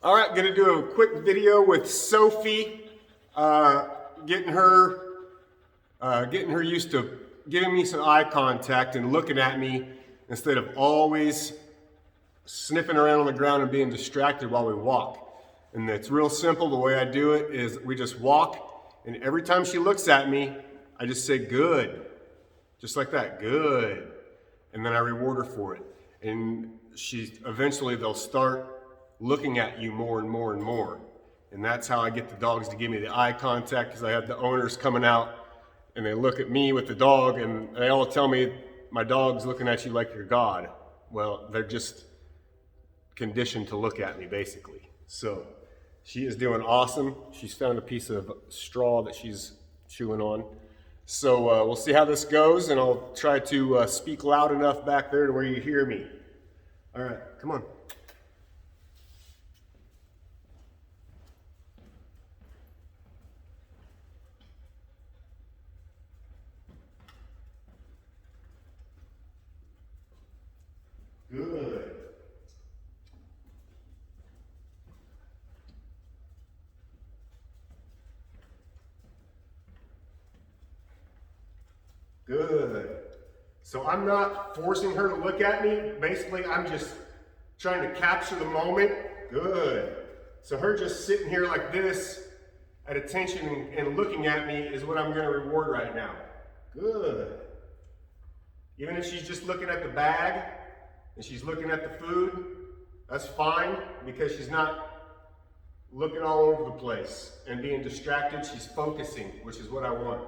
All right, gonna do a quick video with Sophie, getting her used to giving me some eye contact and looking at me instead of always sniffing around on the ground and being distracted while we walk. And it's real simple. The way I do it is we just walk, and every time she looks at me, I just say good, just like that, good, and then I reward her for it. And eventually they'll start looking at you more and more and more. And that's how I get the dogs to give me the eye contact, because I have the owners coming out and they look at me with the dog and they all tell me, my dog's looking at you like you're God. Well, they're just conditioned to look at me, basically. So she is doing awesome. She's found a piece of straw that she's chewing on. So we'll see how this goes, and I'll try to speak loud enough back there to where you hear me. All right, come on. Good. Good. So I'm not forcing her to look at me. Basically, I'm just trying to capture the moment. Good. So her just sitting here like this at attention and looking at me is what I'm going to reward right now. Good. Even if she's just looking at the bag and she's looking at the food, that's fine, because she's not looking all over the place and being distracted. She's focusing, which is what I want.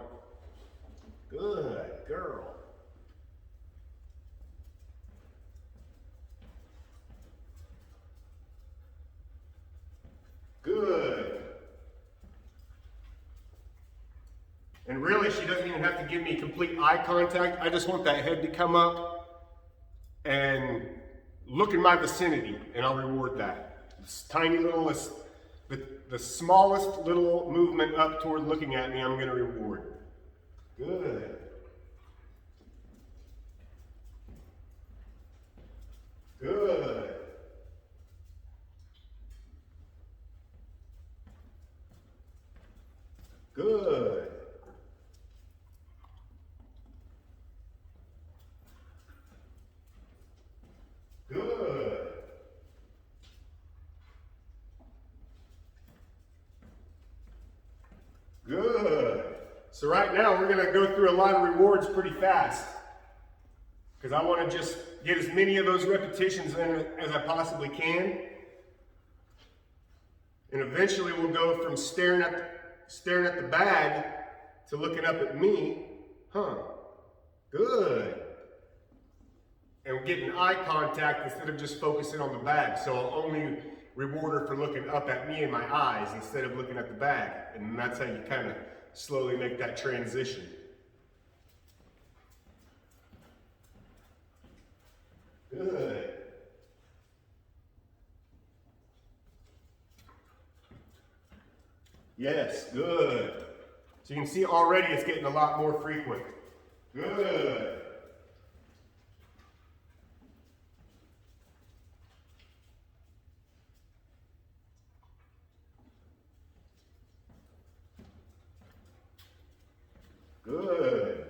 Good girl. Good. And really, she doesn't even have to give me complete eye contact. I just want that head to come up and look in my vicinity, and I'll reward that. This tiny little, the smallest little movement up toward looking at me, I'm going to reward. Good. Good. Good. Good. Good. So right now we're going to go through a lot of rewards pretty fast, because I want to just get as many of those repetitions in as I possibly can. And eventually we'll go from staring at the bag to looking up at me. Good. And we're getting eye contact instead of just focusing on the bag. So I'll only reward her for looking up at me in my eyes instead of looking at the bag. And that's how you kind of slowly make that transition. Good. Yes, good. So you can see already it's getting a lot more frequent. Good. Good.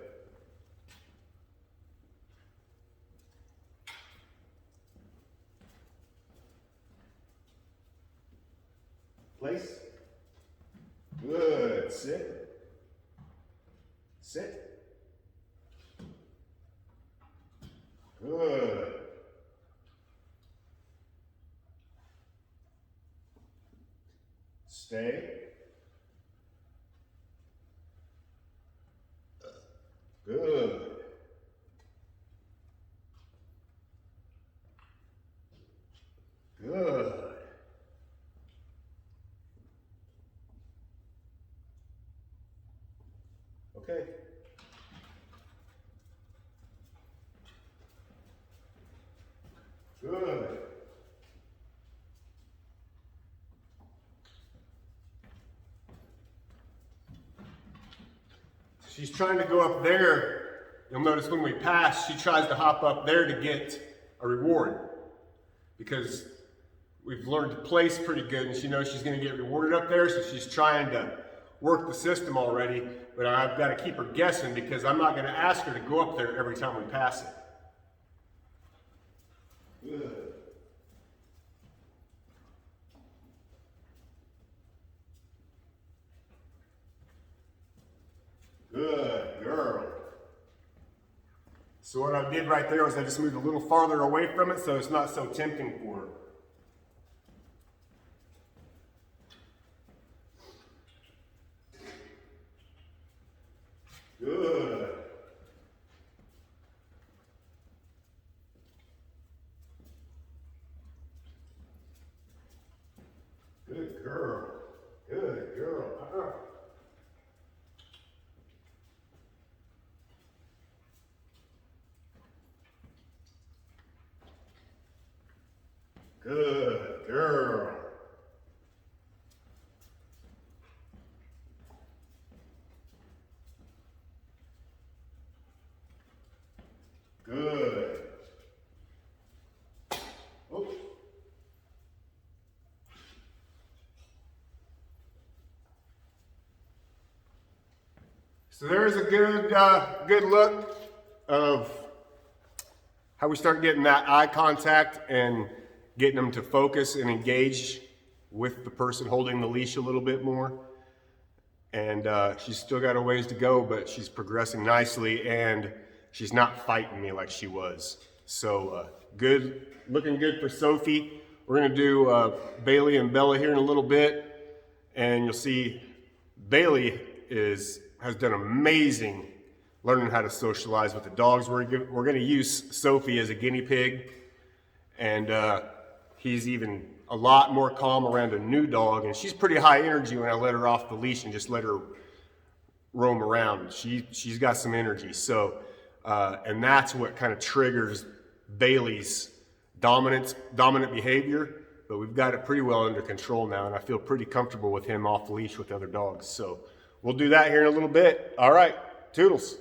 Place. Good. Sit. Sit. Good. Stay. Good. Good. Okay. Good. She's trying to go up there. You'll notice when we pass, she tries to hop up there to get a reward, because we've learned to place pretty good, and she knows she's going to get rewarded up there, so she's trying to work the system already, but I've got to keep her guessing because I'm not going to ask her to go up there every time we pass it. Good. Good girl. So what I did right there was I just moved a little farther away from it so it's not so tempting for her. Good. Good girl. Good girl. Good girl. Good. Oops. So there's a good look of how we start getting that eye contact and getting them to focus and engage with the person holding the leash a little bit more. And she's still got a ways to go, but she's progressing nicely, and she's not fighting me like she was. So good, looking good for Sophie. We're gonna do Bailey and Bella here in a little bit, and you'll see Bailey has done amazing learning how to socialize with the dogs. We're gonna use Sophie as a guinea pig, and he's even a lot more calm around a new dog, and she's pretty high energy when I let her off the leash and just let her roam around. She's got some energy, so and that's what kind of triggers Bailey's dominant behavior, but we've got it pretty well under control now, and I feel pretty comfortable with him off the leash with other dogs. So we'll do that here in a little bit. All right, toodles.